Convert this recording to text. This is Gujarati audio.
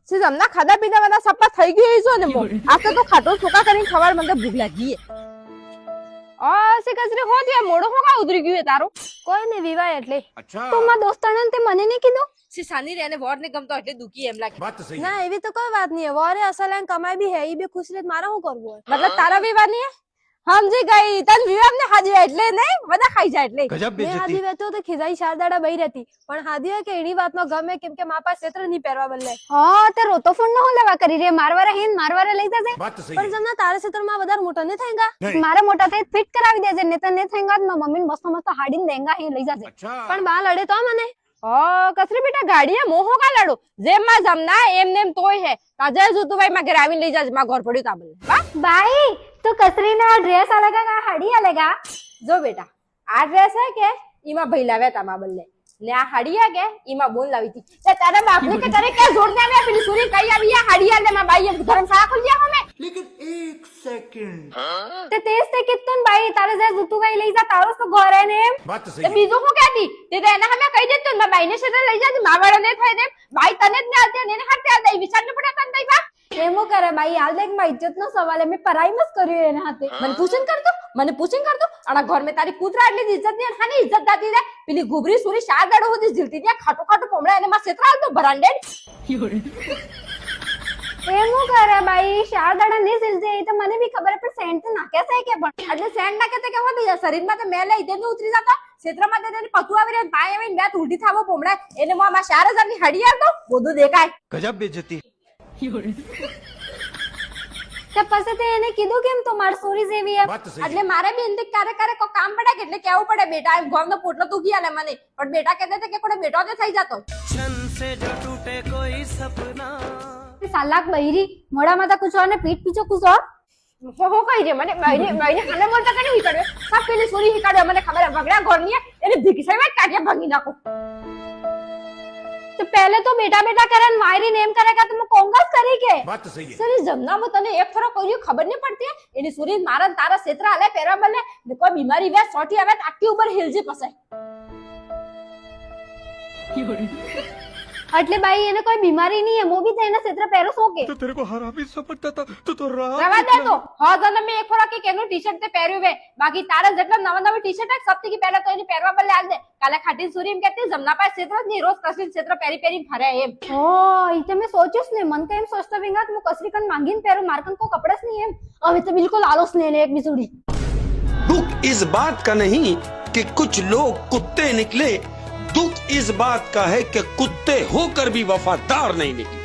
સે જમના ખાધા પીધા વાળા સપ્પા થઈ ગઈ છો ને મો આ તો ખાટો છોકા કરીને ખવાર મને ભૂખ લાગી સે કચરે હો દે મોડો હો કા ઉતરી ગયું તારો કોઈ ને વિવાહ એટલે अच्छा તો માં દોસ્તાણન તે મને નહીં કીધું સે સાની રેને વોર ને ગમતો એટલે દુખી એમ લાગે बात तो सही ના એવી તો કોઈ વાત નહીં है વોરે અસલ એન કમાઈ भी है ઈ भी खुश રહે મારા હું કરવું મતલબ તારા વિવાહ નહીં સમજી ગઈ તન વિવાહ ને હાજી એટલે નહીં બધા ખાઈ જાય એટલે गजब મેં હાદી વેતો તો ખીજાઈ શારદાડા બઈ રહેતી પણ હાદી કે એની વાત નો ગમે કેમ કે માપા ક્ષેત્ર નહીં પહેરવા બદલે હા તે રોતો ફોન નો લેવા કરી રે મારવારે હેન મારવારે લઈ જશે बात तो सही પણ જમના તારા ક્ષેત્રમાં વધારે મોટો નહીં થયેગા નહીં. મારે મોટા થઈ ફિટ કરાવી દેજે ને તને થયેગા તો મમ્મી મસ્ત મસ્ત હાડીને દેંગા હે લઈ જશે अच्छा પણ બા લડે તો મને કસરી બેટા ગાડીએ મોહો કા લડો જેમ માં જમના એમ નેમ તોય હે તાજે જુતું ભાઈ માં ઘર આવીને લઈ જાજે માં ઘર પડ્યું તાબલ બા બાઈ તો કસરી ના ડ્રેસ અલગા કા હાડી અલગા જો બેટા આ ડ્રેસ હે કે ઈમાં ભાઈ લાવ્યા તા માં બલ્લે ને આ હાડી હે કે ઈમાં બોલ લાવી હતી તે તારા બાપને કે તારે કે જોડ દે આવે પેલી સુરી કઈ આવી આ હાડી આલે માં બાઈ ધર્મશાળા ખોલ દિયા હમે लेकिन एक सेकंड તે તેજ તે કિતન બાઈ તારે જે જુતું ભાઈ લઈ જા તારો તો ઘરે ને એમ बात तो તે सही બીજો હું કહેતી તે તો એને હમે કહી દેતો ને બાઈને શેઠ લઈ જાજે માવાડો ને થાય દે બાઈ તને જ ને આલતે ને એને હાથે આલ દે વિચાર ને પડે તને દઈ બા એમો કરે બાઈ હાલ દેખ માં ઇજ્જત નો સવાલ હે મે પરાઈ મસ કર્યું એને હાથે મને પૂછન કરતો આના ઘર મે તારી કૂતરા એટલી ઇજ્જત ની હાની ઇજ્જત દાતી દે પેલી ગુબરી સુરી શાર દડો હોતી ઝીલતી દે ખાટો ખાટો કોમળા એને માં સેતરા આલતો ભરાંડેડ એમો કરે બાઈ શાર દડા ની ઝીલજે એ તો મને બી ખબર પણ સેન્ટ નાખે છે કે પણ એટલે સેન્ટ નાખે તે કેવો થઈ જાય શરીર માં તો મેલ લઈ દે ઉતરી જાતા ક્ષેત્ર માં તે પતુ આવી રે પાય આવીને બે ઉલટી થાવો પોમડા એને માં 4000 ની હડી આલતો બધું દેખાય गजब बेइज्जती તે પછી તે એને કીધું કેમ તો માર સોરી જેવી એમ વાત તો સહી એટલે મારે બી એનથી ક્યારે કો કામ પડે એટલે કેવું પડે બેટા એમ ઘરનો પોટલો તું ગયા લે મને પણ બેટા કહેતે તે કે કોડે બેટો તે થઈ જાતો छन से जो टूटे कोई सपना સાલાક બૈરી મોડામાં તો કુછો ને પીઠ પીછો કુછો હો કહી રે મને બાઈને ખાને બોલતા કને હિકાડ્યો સબ પેલી સોરી હિકાડ્યો મને ખબર હે ભગડા ઘરની એને ભીખસે મે કાઢ્યા ભાંગી નાખો તો પહેલે તો બેટા બેટા કરે ને મારી નેમ કરેગા તો હું કોંગસ કરી કે बात तो सही है સરી જમના માં તને એક ફરક કોઈ ખબર નહીં પડતી એની સુરી મારા ને તારા ક્ષેત્ર આલે પહેરવા બલે ને કોઈ બીમારી વે સોટી આવે આખી ઉપર હિલજી પસે એટલે ભાઈ એને કોઈ બીમારી નહીં હે મો બી થઈને ક્ષેત્ર પહેરો સો કે तो तेरे को हरामी समझता था तो રવા દે તો હા તને મેં એક ફરક કે એનું ટી-શર્ટ તે પહેર્યું વે બાકી તારા જેટલા નવા નવા ટી-શર્ટ હે સપ્તી કી પહેલા તો એની પહેરવા બલે આલ દે કાલે ખાટી સુરી એમ કહેતી જમના પાસે ક્ષેત્ર જ નહીં રોજ કસરી ક્ષેત્ર પહેરી પહેરી ફરે એમ ઓ ઈ તો મેં સોચ્યું જ ને મન તો એમ સોચતો વિંગા કે હું કસરી કન માંગીને પહેરું મારકન કો કપડા જ નહીં એમ હવે તો બિલકુલ આલોસ ને એક બીસુડી दुख इस बात का नहीं कि कुछ लोग कुत्ते निकले, दुख इस बात का है कि कुत्ते होकर भी वफादार नहीं निकले।